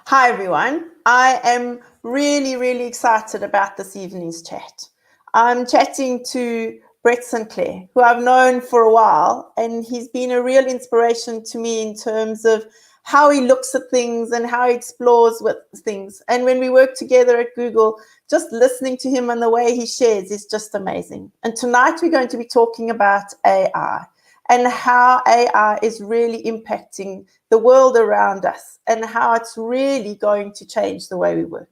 Hi everyone. I am really excited about this evening's chat. I'm chatting to Brett StClair, who I've known for a while, and he's been a real inspiration to me in terms of how he looks at things and how he explores with things. And when we work together at Google, just listening to him and the way he shares is just amazing. And tonight we're going to be talking about AI and how AI is really impacting the world around us and how it's really going to change the way we work.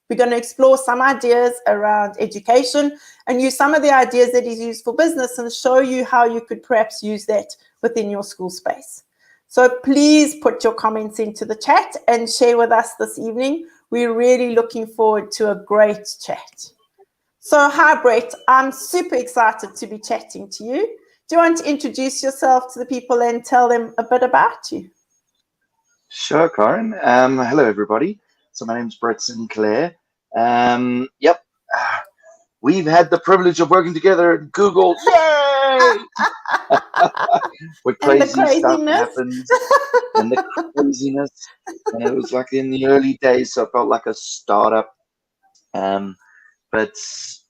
We're going to explore some ideas around education and use some of the ideas that he's used for business and show you how you could perhaps use that within your school space. So please put your comments into the chat and share with us this evening. We're really looking forward to a great chat. So hi, Brett. I'm super excited to be chatting to you. Do you want to introduce yourself to the people and tell them a bit about you? Sure, Karen. Hello, everybody. So my name's Brett StClair. Yep, we've had the privilege of working together at Google. Yay! What crazy stuff happened and the craziness. And it was like in the early days, so it felt like a startup. But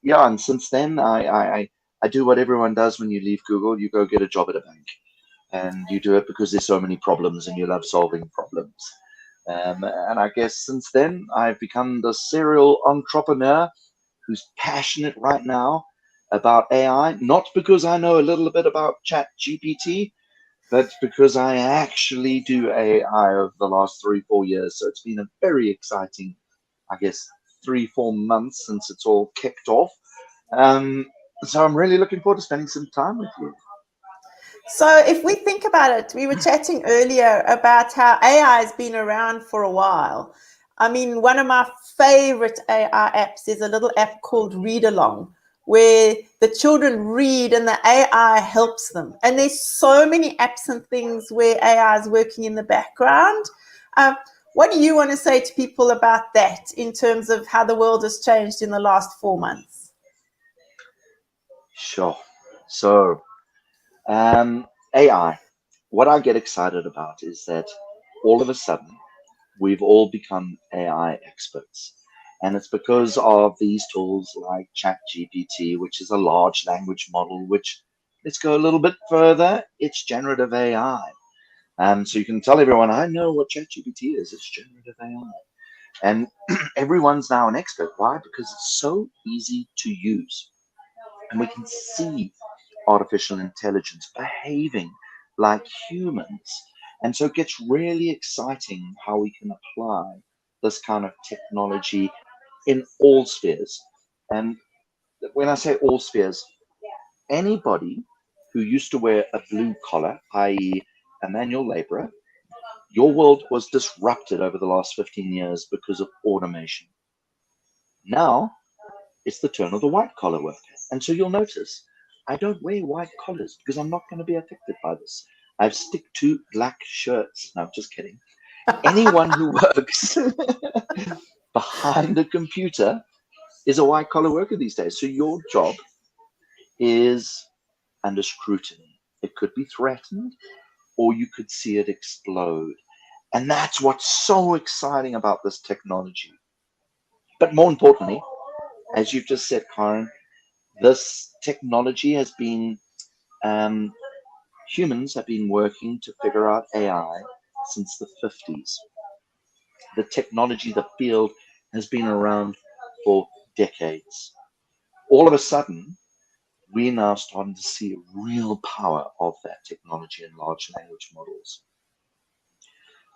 yeah, and since then, I do what everyone does when you leave Google. You go get a job at a bank. And you do it because there's so many problems and you love solving problems. And I guess since then, I've become the serial entrepreneur who's passionate right now about AI, not because I know a little bit about ChatGPT, but because I actually do AI over the last 3-4 years. So it's been a very exciting, I guess, 3-4 months since it's all kicked off. So I'm really looking forward to spending some time with you. So if we think about it, we were chatting earlier about how AI has been around for a while. I mean, one of my favorite AI apps is a little app called Read Along, where the children read and the AI helps them. And there's so many apps and things where AI is working in the background. What do you want to say to people about that in terms of how the world has changed in the last 4 months? Sure. So AI, what I get excited about is that all of a sudden we've all become AI experts. And it's because of these tools like ChatGPT, which is a large language model, which, let's go a little bit further, it's generative AI. So you can tell everyone, I know what ChatGPT is, it's generative AI. And everyone's now an expert. Why? Because it's so easy to use. And we can see artificial intelligence behaving like humans. And so it gets really exciting how we can apply this kind of technology in all spheres. And when I say all spheres, anybody who used to wear a blue collar, i.e., a manual laborer, your world was disrupted over the last 15 years because of automation. Now it's the turn of the white collar worker. And so you'll notice I don't wear white collars because I'm not going to be affected by this. I stick to black shirts. No, I'm just kidding. Anyone who works behind a computer is a white collar worker these days. So your job is under scrutiny. It could be threatened or you could see it explode. And that's what's so exciting about this technology. But more importantly, as you've just said, Karen, this technology has been, humans have been working to figure out AI since the 50s. The technology, the field has been around for decades. All of a sudden, we're now starting to see real power of that technology in large language models.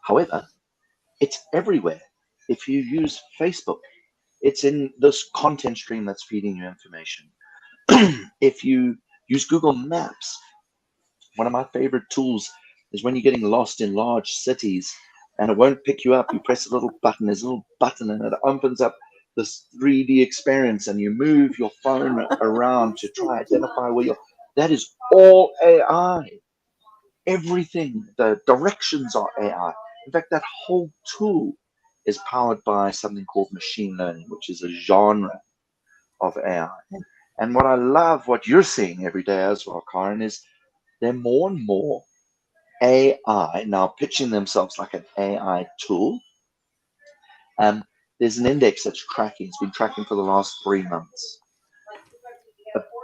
However, it's everywhere. If you use Facebook, it's in this content stream that's feeding you information. If you use Google Maps, one of my favorite tools is when you're getting lost in large cities and it won't pick you up. You press a little button, there's a little button, and it opens up this 3D experience, and you move your phone around to try identify where you're. That is all AI. Everything, the directions are AI. In fact, that whole tool is powered by something called machine learning, which is a genre of AI. And what I love, what you're seeing every day as well, Karen, is there are more and more AI now pitching themselves like an AI tool There's an index that's tracking. It's been tracking for the last 3 months.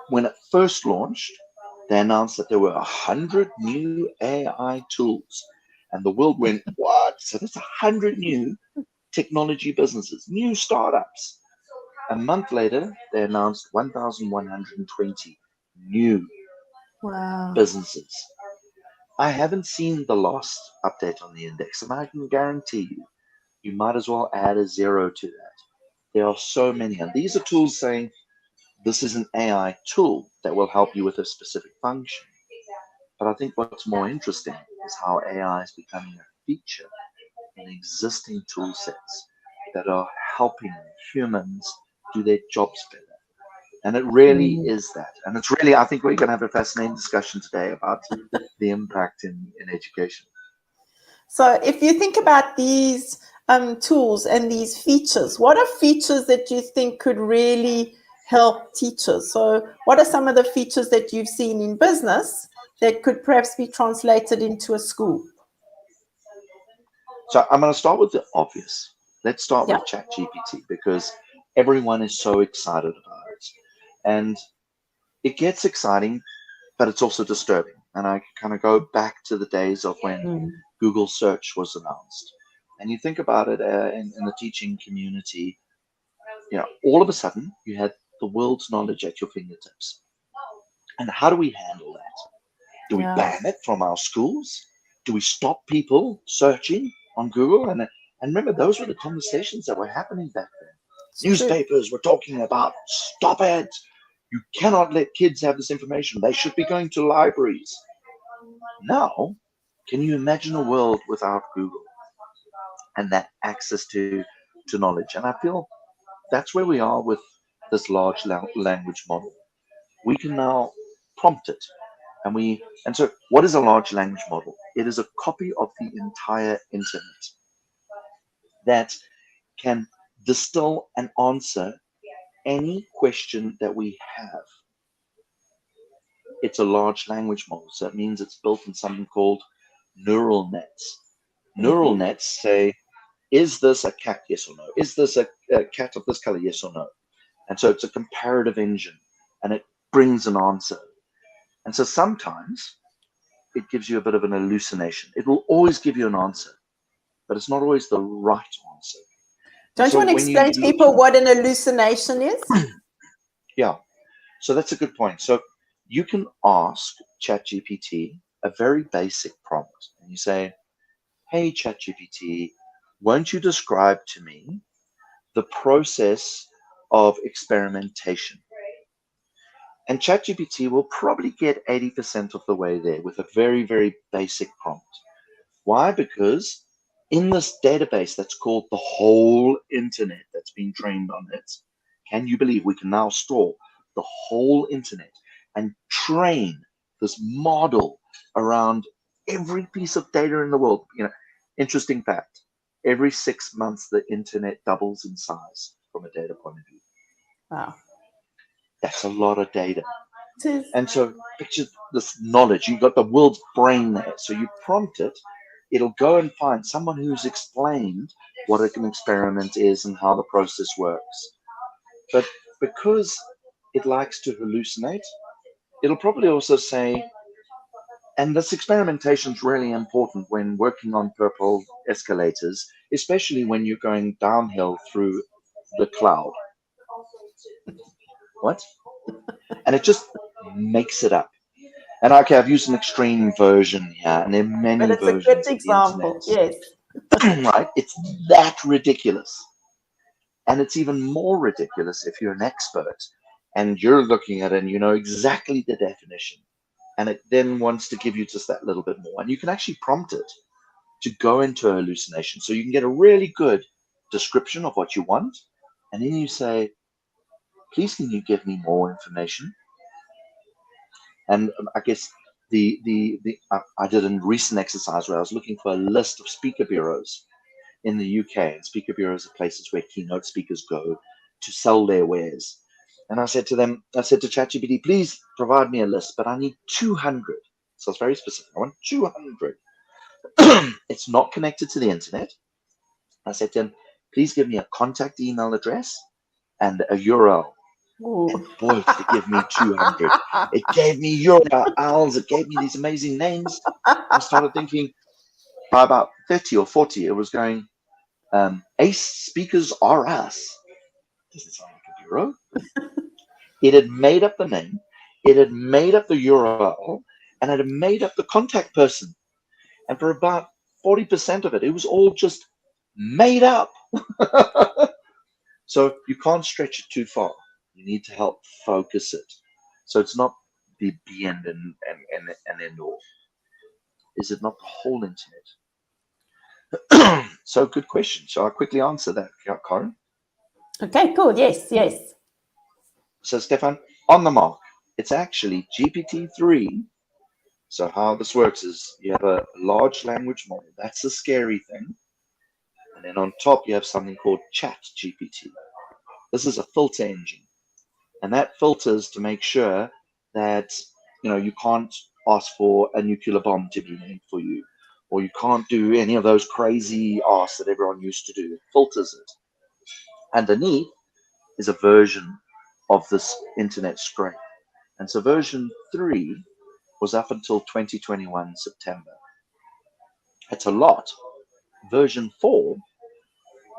When it first launched, they announced that there were 100 new AI tools. And the world went, what? So that's 100 new technology businesses, new startups. A month later, they announced 1,120 new businesses. I haven't seen the last update on the index, and I can guarantee you, you might as well add a 0 to that. There are so many, and these are tools saying this is an AI tool that will help you with a specific function. But I think what's more interesting is how AI is becoming a feature in existing tool sets that are helping humans do their jobs better. And it really is that. And it's really, I think we're going to have a fascinating discussion today about the impact in education. So if you think about these tools and these features, what are features that you think could really help teachers? So what are some of the features that you've seen in business that could perhaps be translated into a school? So I'm going to start with the obvious. Let's start with ChatGPT, because everyone is so excited about it. And it gets exciting, but it's also disturbing. And I kind of go back to the days of when Google search was announced. And you think about it in the teaching community, all of a sudden you had the world's knowledge at your fingertips. And how do we handle that? Do we ban it from our schools? Do we stop people searching on Google? And remember, those were the conversations that were happening back then. Newspapers were talking about, stop it. You cannot let kids have this information. They should be going to libraries. Now, can you imagine a world without Google and that access to knowledge? And I feel that's where we are with this large language model. We can now prompt it. And so what is a large language model? It is a copy of the entire internet that can distill and answer any question that we have. It's a large language model, so it means it's built in something called neural nets. Neural nets say, is this a cat, yes or no? Is this a cat of this color, yes or no? And so it's a comparative engine, and it brings an answer. And so sometimes it gives you a bit of an hallucination. It will always give you an answer, but it's not always the right answer. Don't you want to explain to people what an hallucination is? Yeah, so that's a good point. So you can ask ChatGPT a very basic prompt, and you say, hey, ChatGPT, won't you describe to me the process of experimentation? And ChatGPT will probably get 80% of the way there with a very, very basic prompt. Why? Because in this database that's called the whole internet that's been trained on it, can you believe we can now store the whole internet and train this model around every piece of data in the world? Interesting fact, every 6 months the internet doubles in size from a data point of view. Wow. That's a lot of data. And so picture this knowledge. You've got the world's brain there. So you prompt it, it'll go and find someone who's explained what an experiment is and how the process works. But because it likes to hallucinate, it'll probably also say, and this experimentation is really important when working on purple escalators, especially when you're going downhill through the cloud. What? And it just makes it up. And okay, I've used an extreme version here, and there are many versions. But it's a good example, yes. Right? It's that ridiculous. And it's even more ridiculous if you're an expert and you're looking at it and you know exactly the definition. And it then wants to give you just that little bit more. And you can actually prompt it to go into a hallucination. So you can get a really good description of what you want. And then you say, please, can you give me more information? And I guess I did a recent exercise where I was looking for a list of speaker bureaus in the UK. And speaker bureaus are places where keynote speakers go to sell their wares. And I said to ChatGPT, please provide me a list, but I need 200. So it's very specific. I want 200. It's not connected to the internet. I said to him, please give me a contact email address and a URL. Ooh. And boy, did it give me 200. It gave me URLs. It gave me these amazing names. I started thinking, by about 30 or 40, it was going, Ace Speakers R Us. Doesn't sound like a bureau. It had made up the name, it had made up the URL, and it had made up the contact person. And for about 40% of it, it was all just made up. So you can't stretch it too far. You need to help focus it. So it's not the end and end all. Is it not the whole internet? So good question. Shall I quickly answer that, Karen? Okay, cool. Yes, yes. So Stefan, on the mark, it's actually GPT-3. So how this works is you have a large language model. That's the scary thing. And then on top, you have something called ChatGPT. This is a filter engine. And that filters to make sure that, you can't ask for a nuclear bomb to be made for you, or you can't do any of those crazy asks that everyone used to do. It filters it. Underneath is a version of this internet scrape. And so version 3 was up until 2021 September. It's a lot. Version 4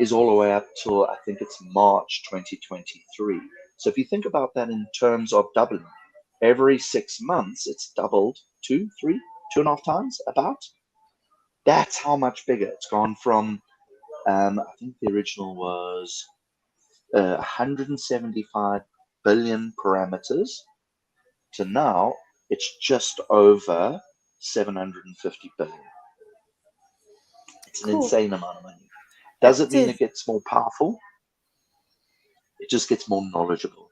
is all the way up till I think it's March 2023. So if you think about that in terms of doubling, every 6 months it's doubled 2, 3, 2.5 times about. That's how much bigger it's gone from. I think the original was 175 billion parameters to now it's just over 750 billion. It's an insane amount of money. Does it mean it gets more powerful? It just gets more knowledgeable.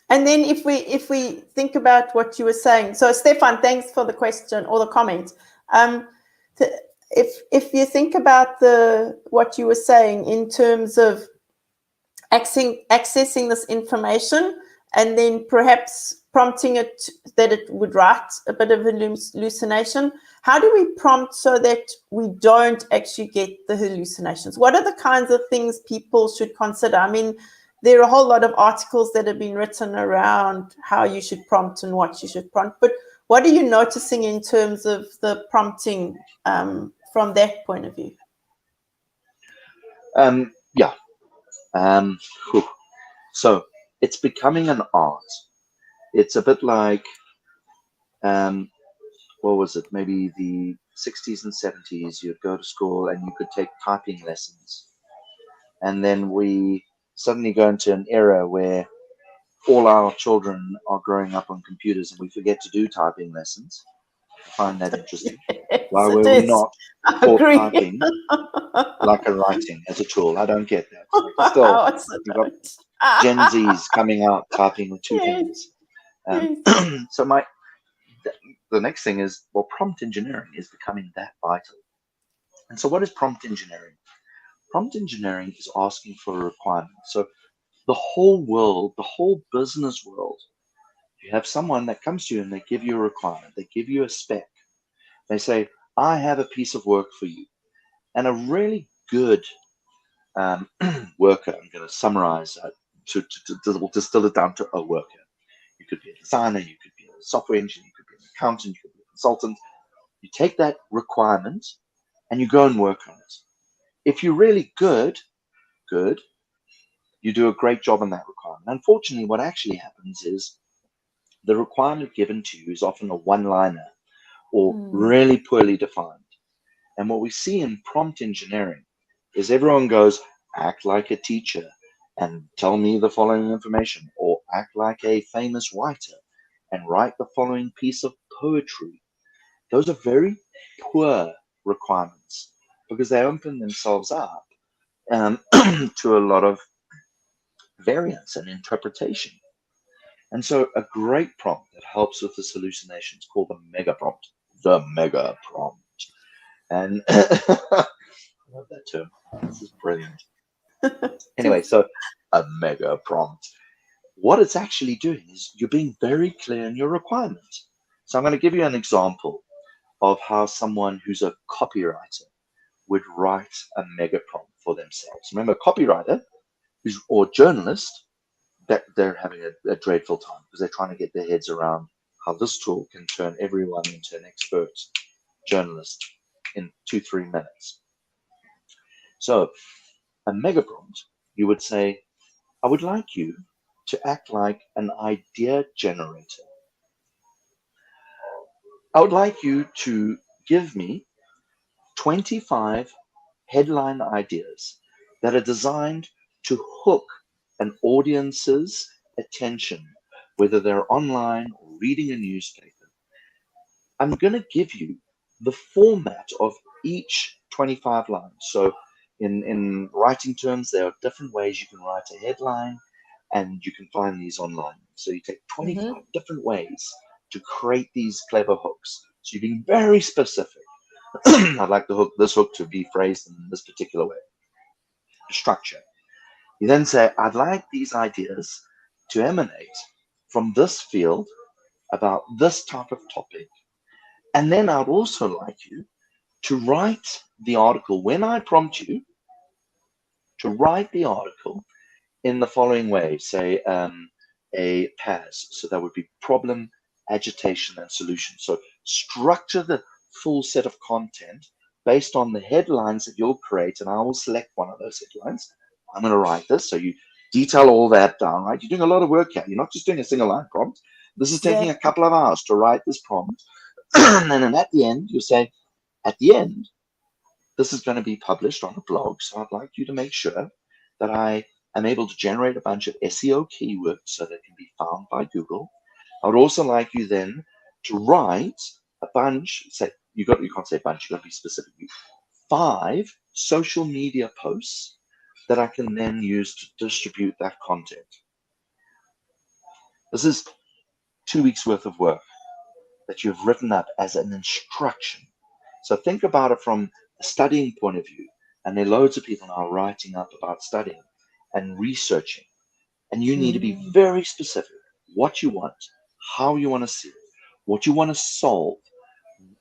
And then if we think about what you were saying, so Stefan, thanks for the question or the comment. If you think about what you were saying in terms of accessing this information and then perhaps prompting it that it would write a bit of hallucination, how do we prompt so that we don't actually get the hallucinations? What are the kinds of things people should consider? I mean, there are a whole lot of articles that have been written around how you should prompt and what you should prompt, but what are you noticing in terms of the prompting from that point of view? Yeah. So it's becoming an art. It's a bit like, what was it? Maybe the 60s and 70s, you'd go to school and you could take typing lessons. And then we suddenly go into an era where all our children are growing up on computers and we forget to do typing lessons. I find that interesting. Yes, Why were we not taught agree. typing like a writing as a tool? I don't get that. Still, you've got Gen Zs coming out typing with two fingers. So the next thing is, well, prompt engineering is becoming that vital. And so what is prompt engineering? Prompt engineering is asking for a requirement. So the whole world, the whole business world, you have someone that comes to you and they give you a requirement. They give you a spec. They say, I have a piece of work for you. And a really good worker, I'm going to summarize that to distill it down to a worker. You could be a designer, you could be a software engineer, you could be an accountant, you could be a consultant. You take that requirement and you go and work on it. If you're really good, you do a great job on that requirement. Unfortunately, what actually happens is the requirement given to you is often a one-liner or really poorly defined. And what we see in prompt engineering is everyone goes, act like a teacher and tell me the following information, or act like a famous writer and write the following piece of poetry. Those are very poor requirements because they open themselves up to a lot of variance and interpretation. And so a great prompt that helps with this hallucination is called the mega prompt. The mega prompt. And I love that term. This is brilliant. Anyway, so a mega prompt. What it's actually doing is you're being very clear in your requirement. So I'm going to give you an example of how someone who's a copywriter would write a mega prompt for themselves. Remember, a copywriter or journalist, that they're having a dreadful time because they're trying to get their heads around how this tool can turn everyone into an expert journalist in 2-3 minutes. So a mega prompt, you would say, I would like you to act like an idea generator. I would like you to give me 25 headline ideas that are designed to hook an audience's attention, whether they're online or reading a newspaper. I'm going to give you the format of each 25 lines. So in writing terms, there are different ways you can write a headline, and you can find these online. So you take 25 different ways to create these clever hooks. So you're being very specific. I'd like this hook to be phrased in this particular way. Structure. You then say, I'd like these ideas to emanate from this field about this type of topic. And then I'd also like you to write the article, when I prompt you, to write the article in the following way, say a PAS. So that would be problem, agitation, and solution. So structure the full set of content based on the headlines that you'll create, and I will select one of those headlines. I'm going to write this. So you detail all that down, right? You're doing a lot of work here. You're not just doing a single line prompt. This is taking a couple of hours to write this prompt. And then at the end, you say, at the end, this is going to be published on a blog. So I'd like you to make sure that I am able to generate a bunch of SEO keywords so that it can be found by Google. I would also like you then to write a bunch, say, you can't say bunch, you got to be specific. 5 social media posts that I can then use to distribute that content. This is 2 weeks worth of work that you've written up as an instruction. So think about it from a studying point of view. And there are loads of people now writing up about studying and researching. And you need to be very specific what you want, how you want to see it, what you want to solve,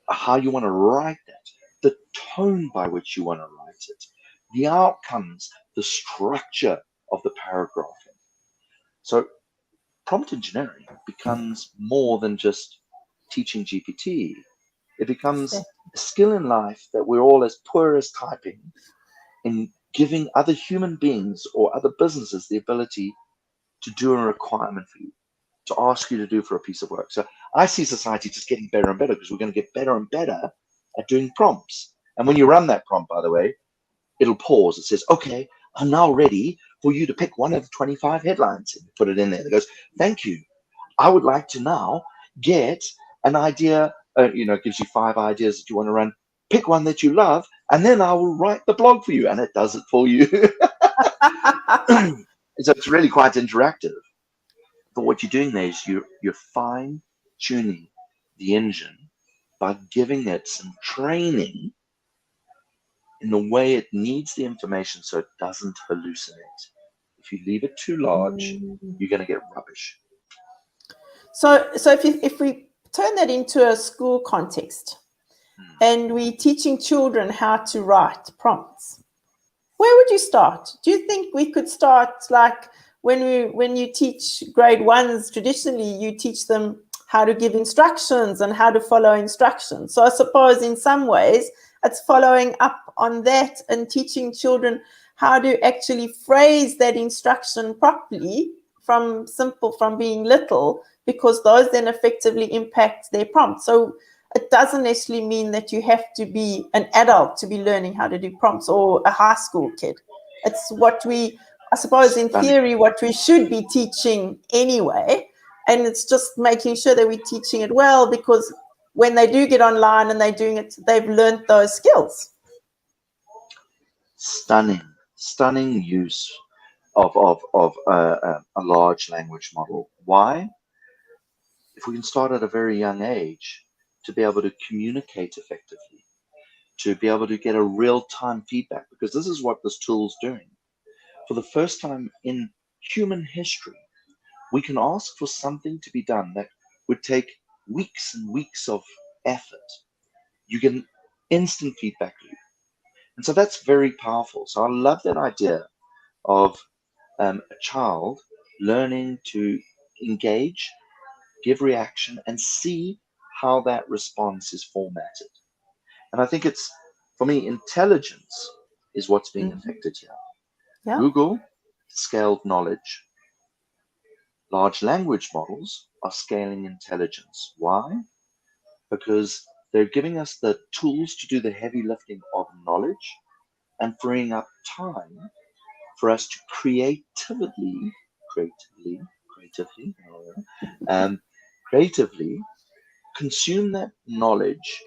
how you want to write that, the tone by which you want to write it, the outcomes, the structure of the paragraphing. So prompt engineering becomes more than just teaching GPT. It becomes a skill in life that we're all as poor as typing in giving other human beings or other businesses the ability to do a requirement for you, to ask you to do for a piece of work. So I see society just getting better and better because we're going to get better and better at doing prompts. And when you run that prompt, by the way, it'll pause. It says, okay, I'm now ready for you to pick one of the 25 headlines and put it in there. It goes, thank you. I would like to now get an idea, it gives you 5 ideas that you want to run. Pick one that you love, and then I will write the blog for you, and it does it for you. So it's really quite interactive. But what you're doing there is you're fine-tuning the engine by giving it some training in the way it needs the information so it doesn't hallucinate. If you leave it too large, you're going to get rubbish. So if we turn that into a school context and we're teaching children how to write prompts, where would you start? Do you think we could start like when you teach grade 1s, traditionally you teach them how to give instructions and how to follow instructions. So I suppose in some ways it's following up on that and teaching children how to actually phrase that instruction properly from being little, because those then effectively impact their prompt. So it doesn't necessarily mean that you have to be an adult to be learning how to do prompts or a high school kid. It's I suppose in theory, what we should be teaching anyway. And it's just making sure that we're teaching it well, because when they do get online and they're doing it, they've learned those skills. Stunning use of a large language model. Why? If we can start at a very young age to be able to communicate effectively, to be able to get a real-time feedback, because this is what this tool's doing. For the first time in human history, we can ask for something to be done that would take weeks and weeks of effort. You get an instant feedback loop. And so that's very powerful. So I love that idea of a child learning to engage, give reaction, and see how that response is formatted. And I think it's, for me, intelligence is what's being Mhm. affected here. Yeah. Google scaled knowledge. Large language models are scaling intelligence. Why? Because they're giving us the tools to do the heavy lifting of knowledge and freeing up time for us to creatively, um, creatively consume that knowledge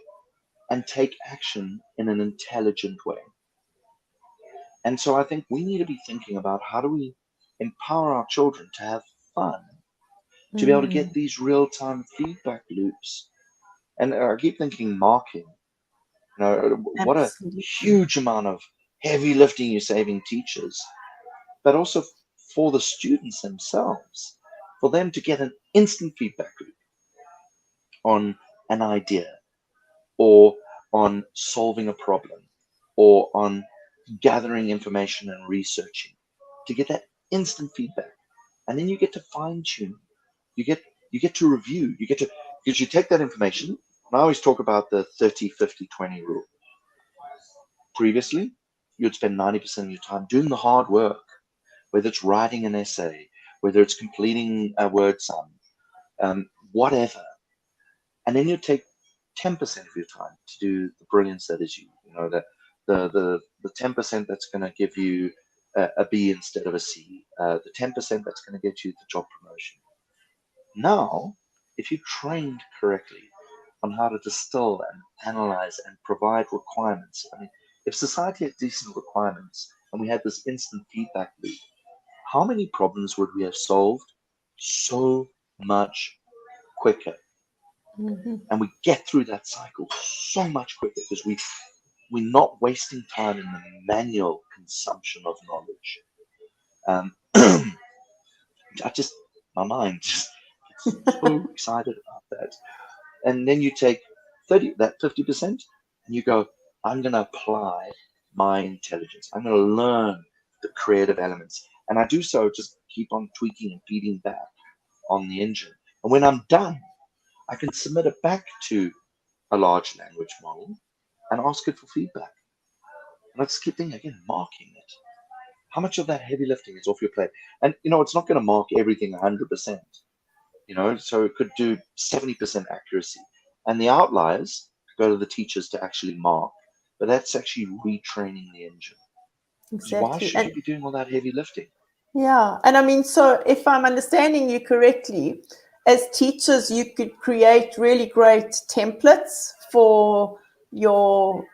and take action in an intelligent way. And so I think we need to be thinking about how do we empower our children to have fun, to be able to get Mm, these real-time feedback loops. And I keep thinking marking, what a absolutely. huge amount of heavy lifting you're saving teachers, but also for the students themselves, for them to get an instant feedback loop on an idea or on solving a problem or on gathering information and researching, to get that instant feedback. And then you get to fine tune. You get to review. You get to, because you take that information. And I always talk about the 30-50-20 rule. Previously, you'd spend 90% of your time doing the hard work, whether it's writing an essay, whether it's completing a word sum, whatever. And then you take 10% of your time to do the brilliance that is you. The 10% that's going to give you a B instead of a C, the 10% that's going to get you the job promotion. Now, if you trained correctly on how to distill and analyze and provide requirements, I mean, if society had decent requirements and we had this instant feedback loop, how many problems would we have solved so much quicker? Mhm. And we get through that cycle so much quicker because we're not wasting time in the manual consumption of knowledge. I just, my mind just gets so excited about that. And then you take 50%, and you go, I'm going to apply my intelligence. I'm going to learn the creative elements. And I do so, just keep on tweaking and feeding back on the engine. And when I'm done, I can submit it back to a large language model and ask it for feedback. And I just keep thinking again, marking it. How much of that heavy lifting is off your plate? And it's not going to mark everything 100%. So it could do 70% accuracy. And the outliers go to the teachers to actually mark. But that's actually retraining the engine. Because why Exactly. should And you be doing all that heavy lifting? yeah, and I mean, so if I'm understanding you correctly, as teachers, you could create really great templates for your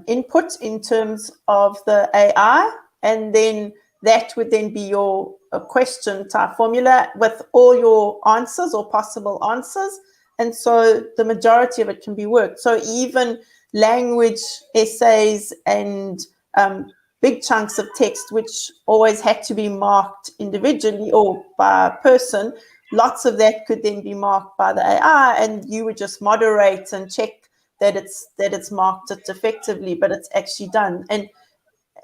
input in terms of the AI, and then that would then be your question type formula with all your answers or possible answers. And so the majority of it can be worked. So even language essays and big chunks of text, which always had to be marked individually or by a person, lots of that could then be marked by the AI, and you would just moderate and check that it's marked it effectively, but it's actually done. And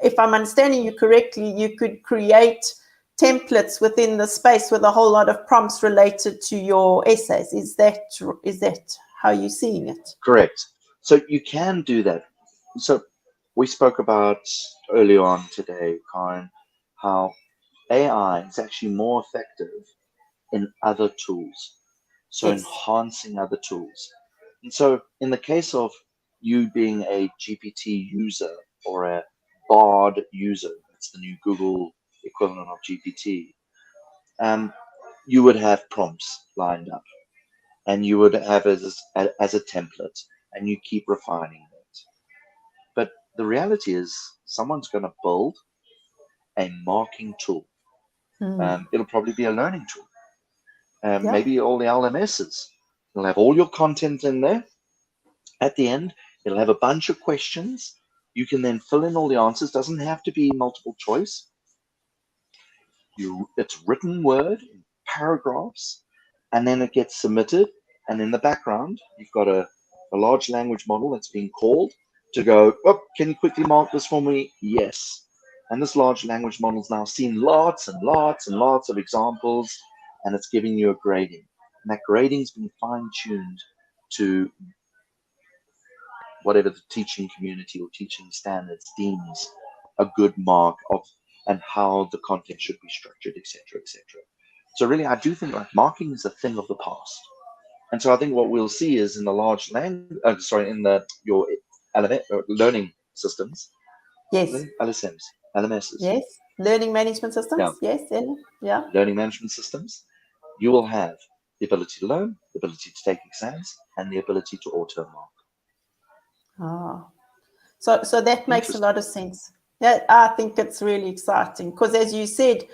if I'm understanding you correctly, you could create templates within the space with a whole lot of prompts related to your essays. Is that how you're seeing it? Correct. So you can do that. So we spoke about earlier on today, Karen, how AI is actually more effective in other tools. So Yes. enhancing other tools. And so in the case of you being a GPT user or a Bard user, that's the new Google equivalent of GPT, you would have prompts lined up and you would have as a template and you keep refining it. But the reality is someone's going to build a marking tool. Hmm. It'll probably be a learning tool. Yeah. Maybe all the LMSs. You'll have all your content in there. At the end, it'll have a bunch of questions. You can then fill in all the answers. Doesn't have to be multiple choice. It's written word in paragraphs, and then it gets submitted. And in the background, you've got a large language model that's being called to go, oh, can you quickly mark this for me? Yes. And this large language model has now seen lots and lots and lots of examples, and it's giving you a grading. And that grading has been fine-tuned to whatever the teaching community or teaching standards deems a good mark of, and how the content should be structured, etc., etc. So really, I do think like marking is a thing of the past. And so I think what we'll see is in the large in your LMS, learning systems, Yes. LSMs, LMSs, Yes. Learning management yeah, systems. Yes. Ellen. Yeah. learning management systems, you will have the ability to learn, the ability to take exams, and the ability to auto mark. Ah. So that makes a Interesting. lot of sense. Yeah, I think it's really exciting because, as you said,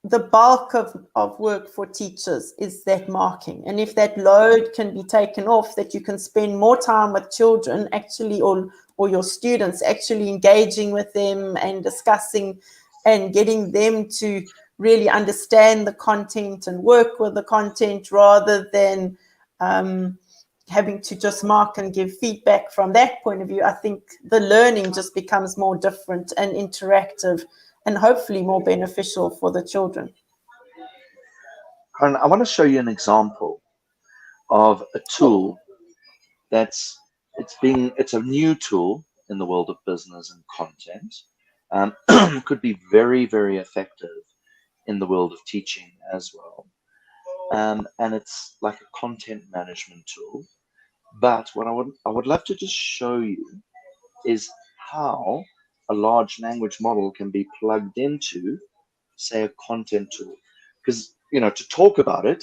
the bulk of work for teachers is that marking. And if that load can be taken off, that you can spend more time with children actually, or your students actually engaging with them and discussing and getting them to really understand the content and work with the content rather than having to just mark and give feedback from that point of view, I think the learning just becomes more different and interactive and hopefully more beneficial for the children. And I want to show you an example of a tool it's a new tool in the world of business and content. Could be very, very effective in the world of teaching as well. And it's like a content management tool. But what I would love to just show you is how a large language model can be plugged into, say, a content tool. Because, to talk about it,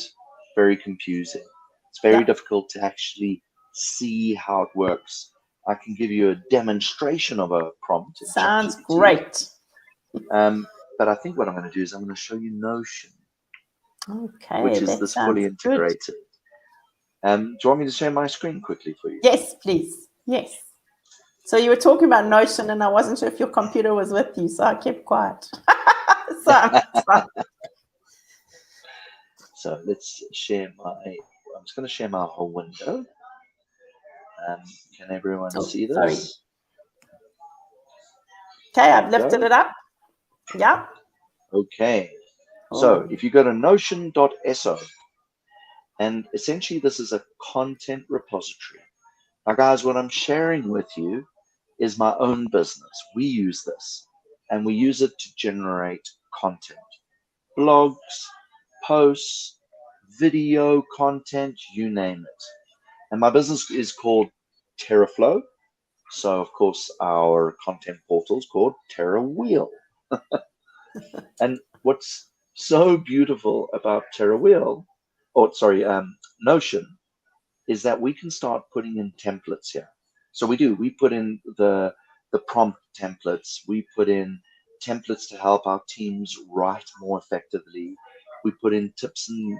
very confusing. It's very difficult to actually see how it works. I can give you a demonstration of a prompt in Sounds ChatGPT. great. But I think what I'm going to do is I'm going to show you Notion, Okay, which is that this sounds fully good. integrated. Do you want me to share my screen quickly for you? Yes, please. Yes. So you were talking about Notion, and I wasn't sure if your computer was with you, so I kept quiet. So let's share I'm just going to share my whole window. Can everyone see this? Sorry. Okay, I've lifted it up. Yeah. Okay. So if you go to notion.so, and essentially this is a content repository. Now, guys, what I'm sharing with you is my own business. We use this, and we use it to generate content, blogs, posts, video content, you name it. And my business is called Teraflow. So, of course, our content portal is called TerraWheel. And what's so beautiful about Notion, is that we can start putting in templates here. So we put in the prompt templates, we put in templates to help our teams write more effectively. We put in tips and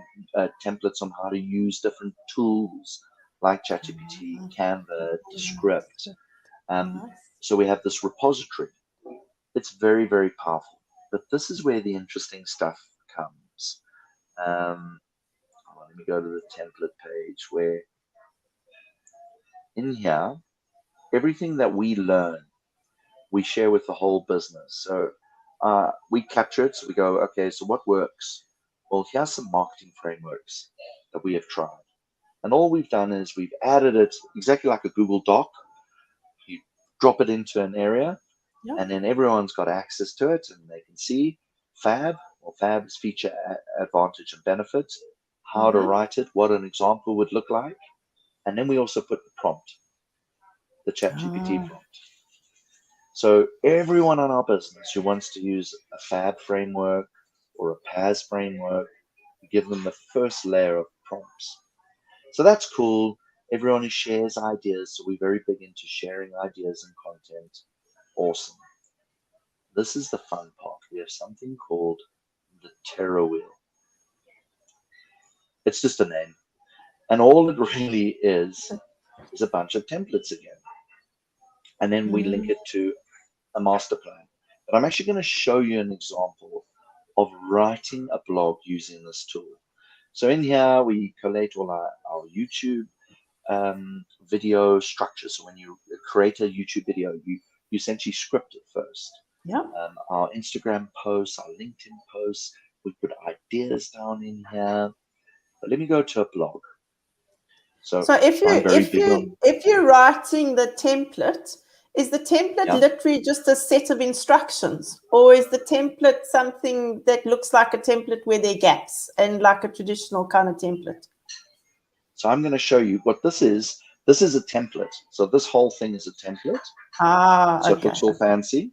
templates on how to use different tools like ChatGPT, Canva, Descript. So we have this repository. It's very, very powerful. But this is where the interesting stuff comes. Let me go to the template page where in here, everything that we learn, we share with the whole business. So we capture it. So we go, okay, so what works? Well, here's some marketing frameworks that we have tried. And all we've done is we've added it exactly like a Google Doc. You drop it into an area, and then everyone's got access to it, and they can see Fab's feature, advantage, and benefits, how to write it, what an example would look like. And then we also put the prompt, the ChatGPT prompt. So everyone in our business who wants to use a Fab framework or a PAS framework, we give them the first layer of prompts. So that's cool. Everyone who shares ideas, so we're very big into sharing ideas and content. Awesome. This is the fun part. We have something called the TerraWheel. It's just a name. And all it really is a bunch of templates again. And then we link it to a master plan. But I'm actually going to show you an example of writing a blog using this tool. So in here, we collate all our YouTube video structure. So when you create a YouTube video, you essentially script it first. Yeah. Our Instagram posts, our LinkedIn posts, we put ideas down in here. But let me go to a blog. So if you're writing the template, is the template literally just a set of instructions, or is the template something that looks like a template where there are gaps and like a traditional kind of template? So I'm going to show you what this is. This is a template. So this whole thing is a template. So it looks all fancy.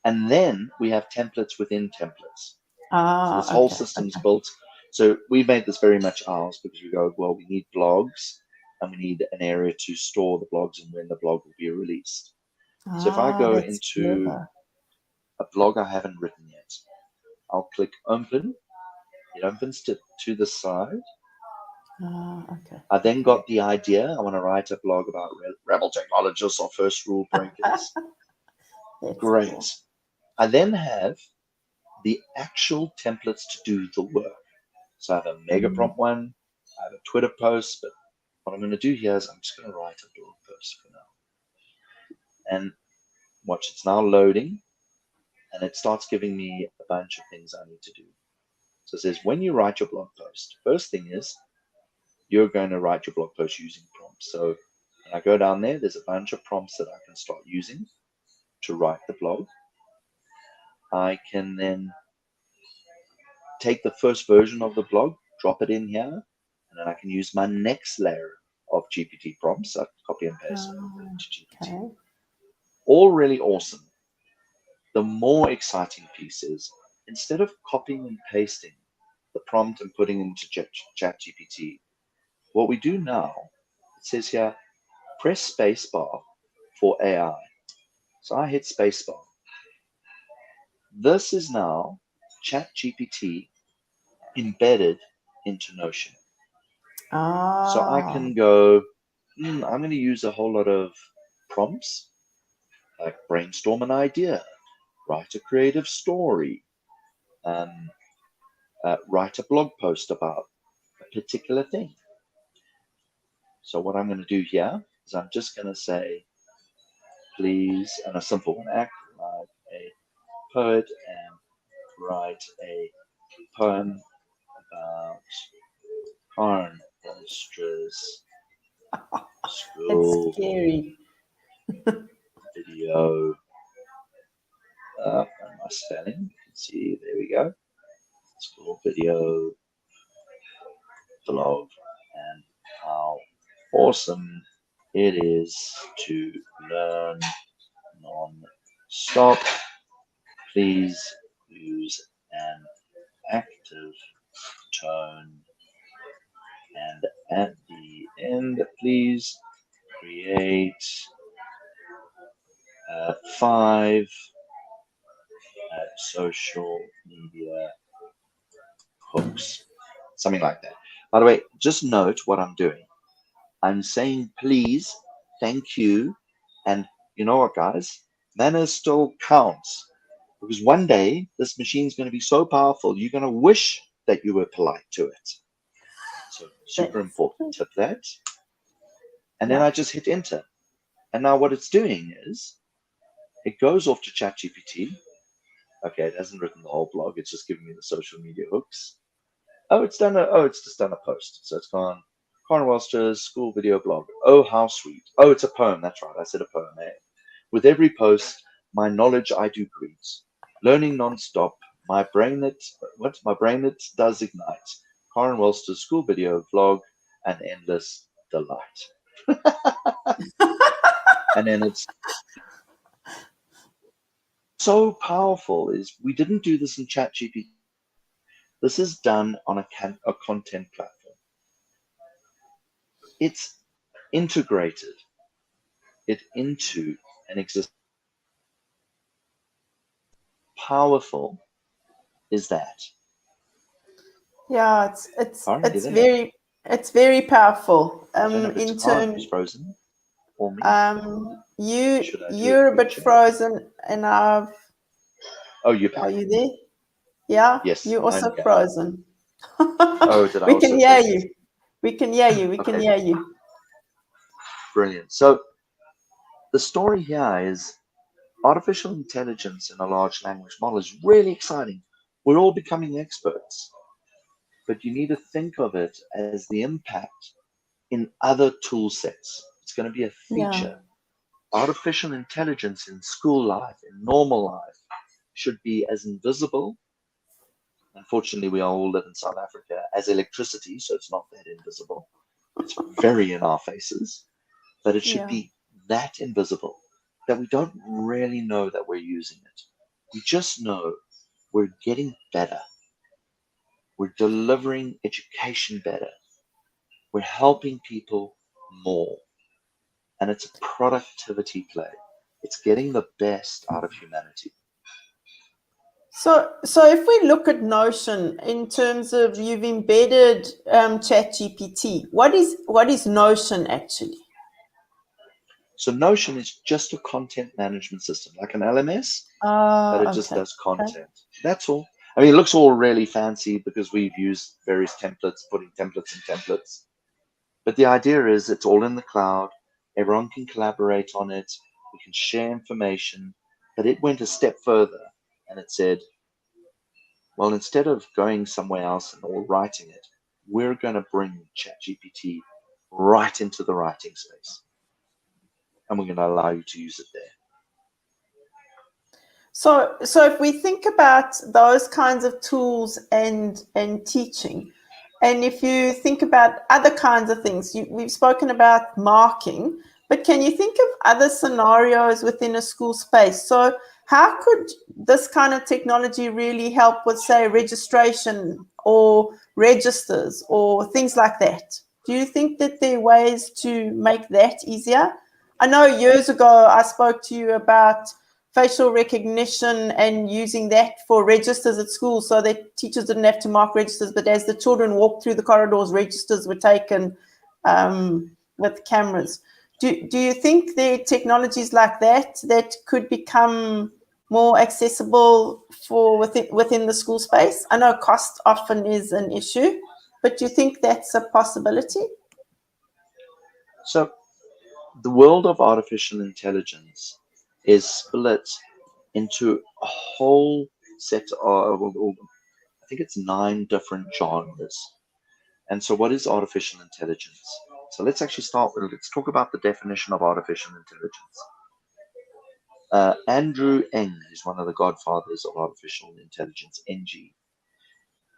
And then we have templates within templates. So this whole system's built. So we made this very much ours because we go, well, we need blogs and we need an area to store the blogs and when the blog will be released. So if I go into a blog I haven't written yet, I'll click open. It opens to the side. I then got the idea. I want to write a blog about rebel technologists or first rule breakers. Great. Cool. I then have the actual templates to do the work. So I have a mega prompt one. I have a Twitter post. But what I'm going to do here is I'm just going to write a blog post for now. And watch, it's now loading. And it starts giving me a bunch of things I need to do. So it says, when you write your blog post, first thing is, you're going to write your blog post using prompts. So when I go down there, there's a bunch of prompts that I can start using to write the blog. I can then take the first version of the blog, drop it in here, and then I can use my next layer of GPT prompts. I copy and paste into GPT. All really awesome. The more exciting piece is, instead of copying and pasting the prompt and putting it into ChatGPT, what we do now, it says here, press spacebar for AI. So I hit spacebar. This is now ChatGPT embedded into Notion. So I can go, I'm going to use a whole lot of prompts, like brainstorm an idea, write a creative story, write a blog post about a particular thing. So what I'm going to do here is I'm just going to say, please, and a simple one, act like a poet and write a poem about Walstra's school video. And my spelling, you can see, there we go. School video blog, and how awesome it is to learn non-stop. Please use an active tone, and at the end, please create 5 social media hooks, something like that. By the way, just note what I'm doing. I'm saying please, thank you, and you know what, guys? Manners still counts, because one day this machine is going to be so powerful, you're going to wish that you were polite to it. So super important. Tip that. And then I just hit enter. And now what it's doing is it goes off to ChatGPT. Okay, it hasn't written the whole blog. It's just giving me the social media hooks. Oh, it's just done a post. So it's gone, Karen Walstra's school video blog. Oh, how sweet. Oh, it's a poem. That's right. I said a poem there. With every post, my knowledge I do greet. Learning non-stop. My brainlet does ignite. Karen Walstra's school video vlog, an endless delight. And then it's so powerful is we didn't do this in ChatGPT. This is done on a content platform. It's integrated it into an existing. Powerful is that? Yeah, it's very powerful. In terms, frozen for me. You're a bit frozen, and I've. Oh, you're back. Are you there? Yeah. Yes. You're also frozen. Oh, did I? We can hear you. We can hear you. We can hear you. Brilliant. So the story here is artificial intelligence in a large language model is really exciting. We're all becoming experts, but you need to think of it as the impact in other tool sets. It's going to be a Yeah. feature. Artificial intelligence in school life, in normal life, should be as invisible. Unfortunately, we all live in South Africa as electricity, so it's not that invisible. It's very in our faces, but it should Yeah. be that invisible that we don't really know that we're using it. We just know we're getting better. We're delivering education better. We're helping people more. And it's a productivity play. It's getting the best out of humanity. So if we look at Notion in terms of you've embedded ChatGPT, what is Notion actually? So Notion is just a content management system, like an LMS, but it just Okay. does content. That's all. I mean, it looks all really fancy because we've used various templates, putting templates in templates. But the idea is it's all in the cloud. Everyone can collaborate on it. We can share information. But it went a step further and it said, well, instead of going somewhere else and or writing it, we're going to bring ChatGPT right into the writing space. And we're going to allow you to use it there. So if we think about those kinds of tools and teaching, and if you think about other kinds of things, we've spoken about marking, but can you think of other scenarios within a school space? So how could this kind of technology really help with, say, registration or registers or things like that? Do you think that there are ways to make that easier? I know years ago I spoke to you about facial recognition and using that for registers at school so that teachers didn't have to mark registers, but as the children walked through the corridors, registers were taken with cameras. Do you think there are technologies like that that could become more accessible for within the school space? I know cost often is an issue, but do you think that's a possibility? So the world of artificial intelligence is split into a whole set of, I think it's 9 different genres. And so what is artificial intelligence? So let's actually let's talk about the definition of artificial intelligence. Andrew Ng is one of the godfathers of artificial intelligence, NG.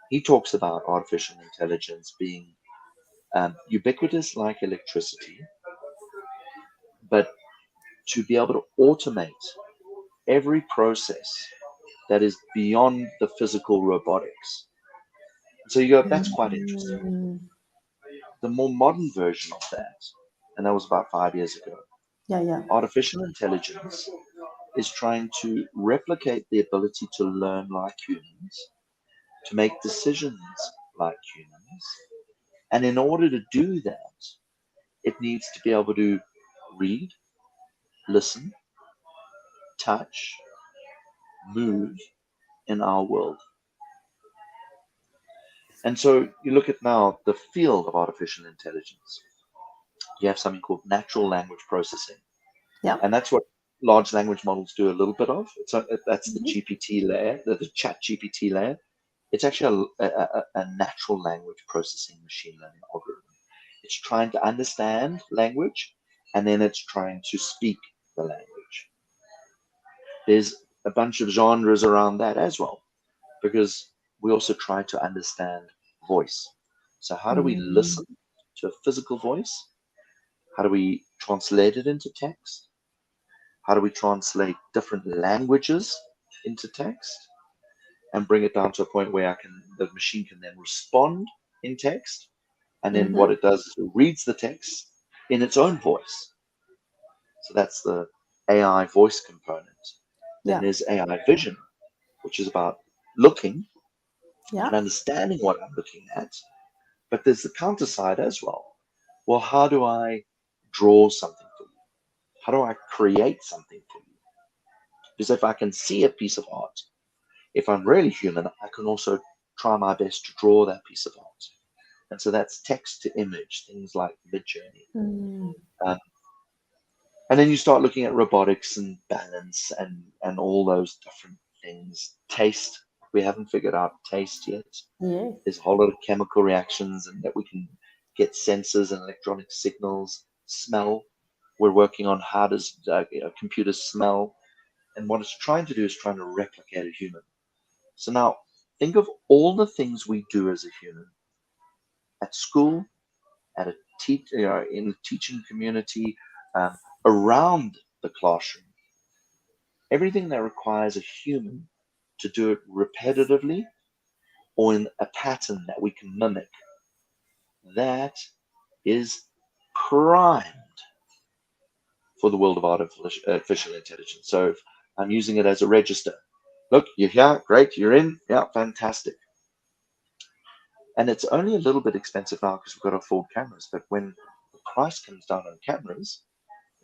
He talks about artificial intelligence being ubiquitous like electricity, but to be able to automate every process that is beyond the physical robotics. So you go, that's quite interesting. The more modern version of that, and that was about 5 years ago, Yeah. artificial intelligence is trying to replicate the ability to learn like humans, to make decisions like humans. And in order to do that, it needs to be able to read, listen, touch, move in our world. And so you look at now the field of artificial intelligence. You have something called natural language processing. Yeah. And that's what large language models do a little bit of. So that's the Mm-hmm. GPT layer, the chat GPT layer. It's actually a natural language processing machine learning algorithm. It's trying to understand language and then it's trying to speak the language. There's a bunch of genres around that as well, because we also try to understand voice. So how do we listen to a physical voice? How do we translate it into text? How do we translate different languages into text and bring it down to a point where the machine can then respond in text? And then what it does is it reads the text in its own voice. So that's the AI voice component. Then there's AI vision, which is about looking and understanding what I'm looking at. But there's the counter side as well. Well, how do I draw something for you? How do I create something for you? Because if I can see a piece of art, if I'm really human, I can also try my best to draw that piece of art. And so that's text to image, things like Midjourney. And then you start looking at robotics and balance and all those different things. Taste, we haven't figured out taste yet. Yeah. There's a whole lot of chemical reactions and that we can get sensors and electronic signals. Smell, we're working on how does computers smell. And what it's trying to do is trying to replicate a human. So now think of all the things we do as a human at school, at a in the teaching community, around the classroom. Everything that requires a human to do it repetitively or in a pattern that we can mimic, that is primed for the world of artificial intelligence. So if I'm using it as a register, look, you're here, great, you're in, yeah, fantastic. And it's only a little bit expensive now because we've got to afford cameras, but when the price comes down on cameras,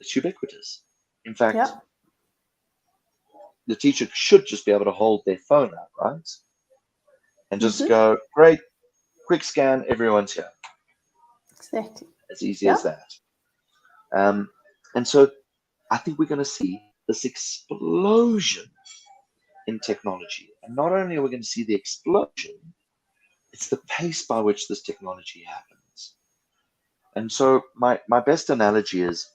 it's ubiquitous. In fact, Yeah. the teacher should just be able to hold their phone out, right? And just Mm-hmm. go, great, quick scan, everyone's here. Exactly. As easy Yeah. as that. And so I think we're going to see this explosion in technology. And not only are we going to see the explosion, it's the pace by which this technology happens. And so my best analogy is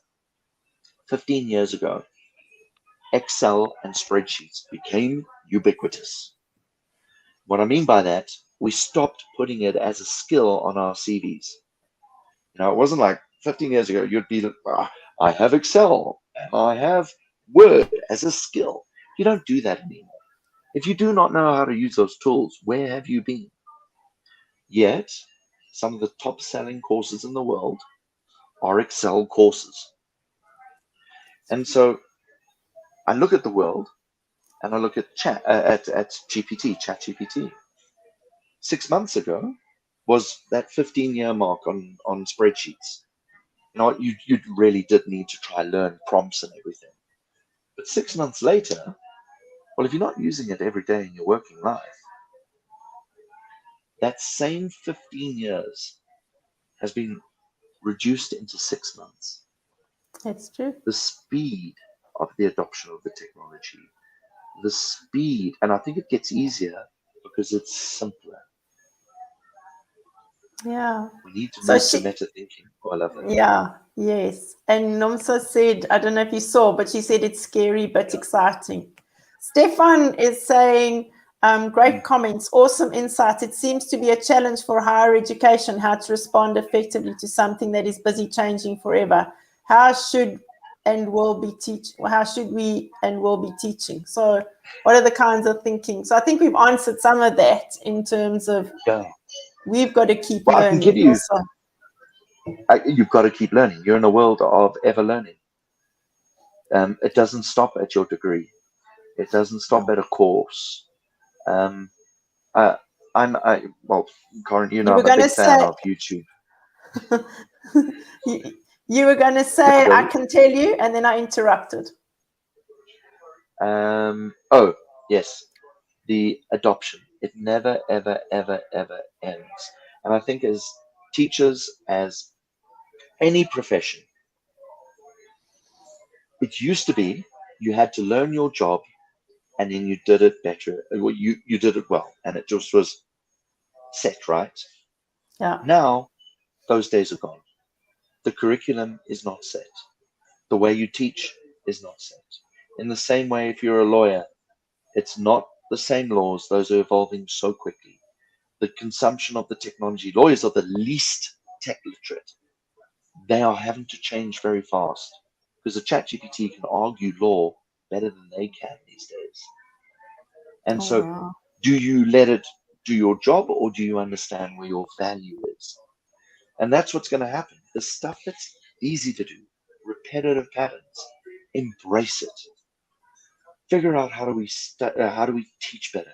15 years ago, Excel and spreadsheets became ubiquitous. What I mean by that, we stopped putting it as a skill on our CVs. It wasn't like 15 years ago, you'd be like, I have Excel and I have Word as a skill. You don't do that anymore. If you do not know how to use those tools, where have you been? Yet, some of the top selling courses in the world are Excel courses. And so I look at the world and I look at ChatGPT. 6 months ago was that 15-year mark on spreadsheets. You really did need to try learn prompts and everything. But 6 months later, well, if you're not using it every day in your working life, that same 15 years has been reduced into 6 months. That's true. The speed of the adoption of the technology, the speed, and I think it gets easier because it's simpler. Yeah. We need to So move to she, meta thinking. Oh, I love that. yeah, yes. And Nomsa said, I don't know if you saw, but she said it's scary but exciting. Stefan is saying, great comments, awesome insights. It seems to be a challenge for higher education how to respond effectively to something that is busy changing forever. How should and will be teach? How should we and will be teaching? So, what are the kinds of thinking? So, I think we've answered some of that in terms of Yeah. we've got to keep Well, I can give learning. you, Also, you've got to keep learning. You're in a world of ever learning. It doesn't stop at your degree. It doesn't stop at a course. Um, well, Corin, you I'm were a going to big fan say. of YouTube. You were going to say, I can tell you, and then I interrupted. Oh, yes, the adoption. It never, ever, ever, ever ends. And I think as teachers, as any profession, it used to be you had to learn your job and then you did it better. You did it well, and it just was set, right? Yeah. Now, those days are gone. The curriculum is not set. The way you teach is not set. In the same way, if you're a lawyer, it's not the same laws. Those are evolving so quickly. The consumption of the technology, lawyers are the least tech literate. They are having to change very fast because the ChatGPT can argue law better than they can these days. And Oh, so, wow. do you let it do your job or do you understand where your value is? And that's what's going to happen. The stuff that's easy to do, repetitive patterns, embrace it. Figure out how do we teach better.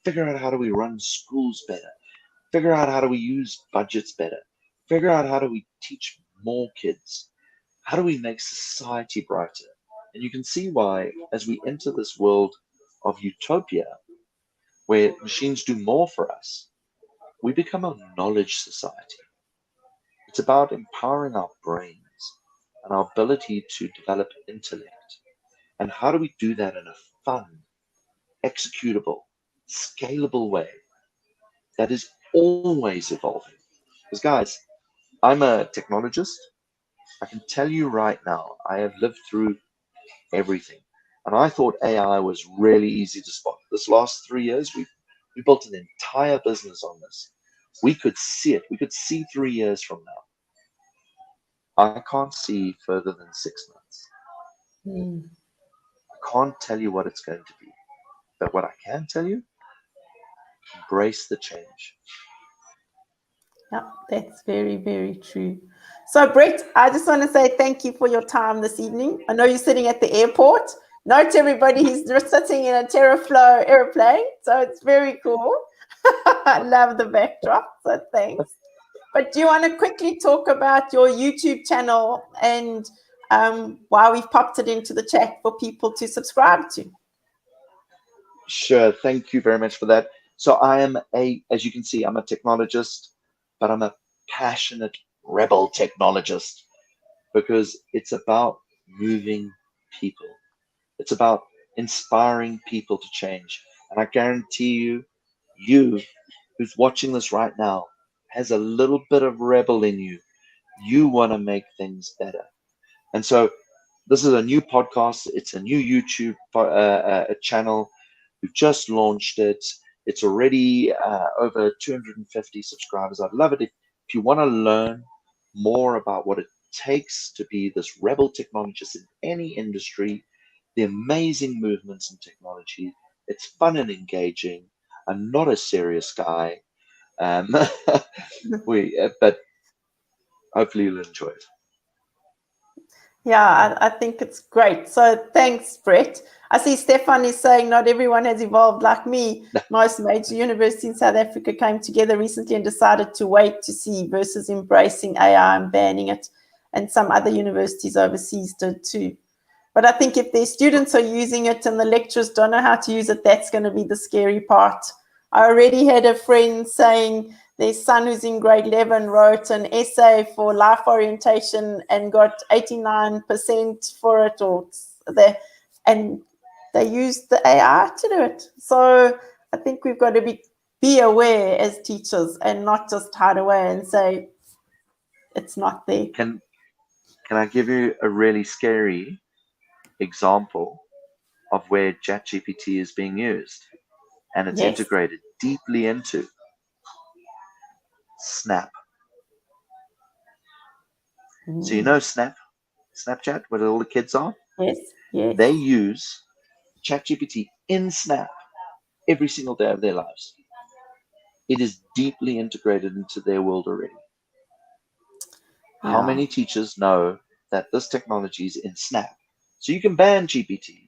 Figure out how do we run schools better. Figure out how do we use budgets better. Figure out how do we teach more kids. How do we make society brighter? And you can see why, as we enter this world of utopia, where machines do more for us, we become a knowledge society. It's about empowering our brains. and our ability to develop intellect. And how do we do that in a fun, executable, scalable way that is always evolving? Because, guys, I'm a technologist. I can tell you right now, I have lived through everything. And I thought AI was really easy to spot. This last 3 years, we built an entire business on this. We could see it. We could see 3 years from now. I can't see further than 6 months. I can't tell you what it's going to be. But what I can tell you, embrace the change. Yeah, that's very, very true. So, Brett, I just want to say thank you for your time this evening. I know you're sitting at the airport. Note everybody, he's just sitting in a Teraflow airplane, so it's very cool. I love the backdrop, so thanks. But do you want to quickly talk about your YouTube channel and why we've popped it into the chat for people to subscribe to? Sure. Thank you very much for that. So as you can see, I'm a technologist, but I'm a passionate rebel technologist because it's about moving people. It's about inspiring people to change. And I guarantee you who's watching this right now has a little bit of rebel in you. You want to make things better. And so this is a new podcast. It's a new YouTube channel. We've just launched it. It's already over 250 subscribers. I'd love it if you want to learn more about what it takes to be this rebel technologist in any industry, the amazing movements in technology. It's fun and engaging. I'm not a serious guy, but hopefully you'll enjoy it. Yeah, I think it's great. So thanks, Brett. I see Stefan is saying not everyone has evolved like me. Most major universities in South Africa came together recently and decided to wait to see versus embracing AI and banning it. And some other universities overseas did too. But I think if their students are using it and the lecturers don't know how to use it, that's going to be the scary part. I already had a friend saying their son who's in grade 11 wrote an essay for life orientation and got 89% for it, and they used the AI to do it. So I think we've got to be aware as teachers and not just hide away and say it's not there. Can I give you a really scary example of where ChatGPT is being used? And it's integrated deeply into Snap. So you know Snapchat, where all the kids are? Yes. They use ChatGPT in Snap every single day of their lives. It is deeply integrated into their world already. How many teachers know that this technology is in Snap? So you can ban GPT.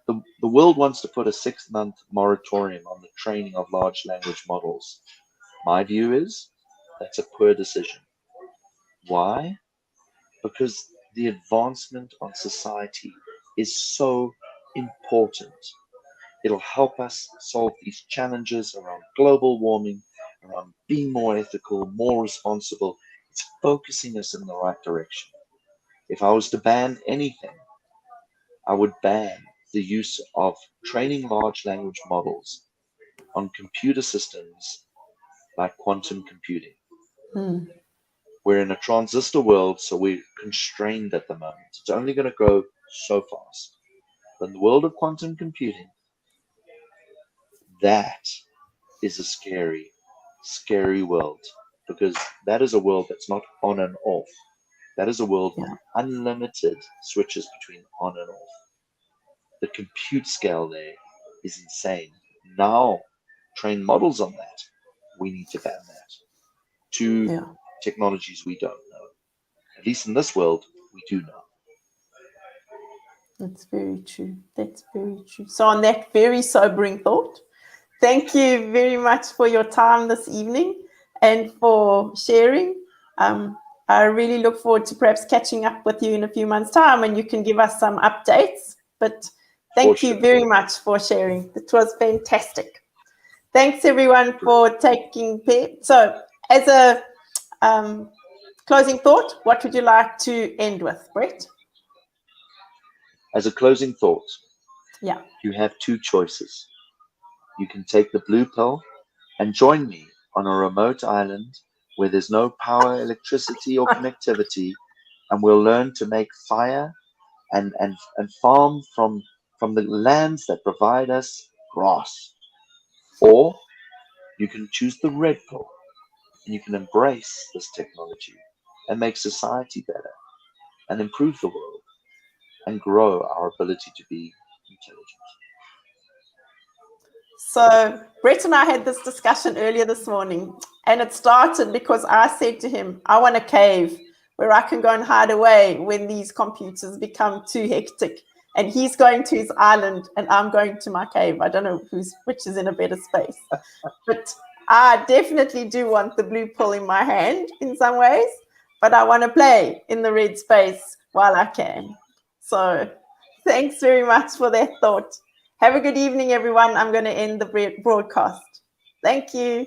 The world wants to put a 6-month moratorium on the training of large language models. My view is that's a poor decision. Why? Because the advancement on society is so important. It'll help us solve these challenges around global warming, around being more ethical, more responsible. It's focusing us in the right direction. If I was to ban anything, I would ban the use of training large language models on computer systems like quantum computing. We're in a transistor world, so we're constrained at the moment. It's only going to go so fast. But in the world of quantum computing, that is a scary, scary world, because that is a world that's not on and off. That is a world with unlimited switches between on and off. The compute scale there is insane. Now, train models on that. We need to ban that. Two technologies we don't know. At least in this world, we do know. That's very true. That's very true. So on that very sobering thought, thank you very much for your time this evening and for sharing. I really look forward to perhaps catching up with you in a few months' time and you can give us some updates. But thank you very much for sharing. It was fantastic. Thanks everyone for taking part. So as a Closing thought, what would you like to end with, Brett? As a closing thought, Yeah. you have two choices. You can take the blue pill and join me on a remote island where there's no power, electricity, or connectivity, and we'll learn to make fire and farm from the lands that provide us grass. Or you can choose the red pill and you can embrace this technology and make society better and improve the world and grow our ability to be intelligent. So Brett and I had this discussion earlier this morning, and it started because I said to him, I want a cave where I can go and hide away when these computers become too hectic. And he's going to his island and I'm going to my cave. I don't know which is in a better space. But I definitely do want the blue pill in my hand in some ways, but I want to play in the red space while I can. So thanks very much for that thought. Have a good evening, everyone. I'm going to end the broadcast. Thank you.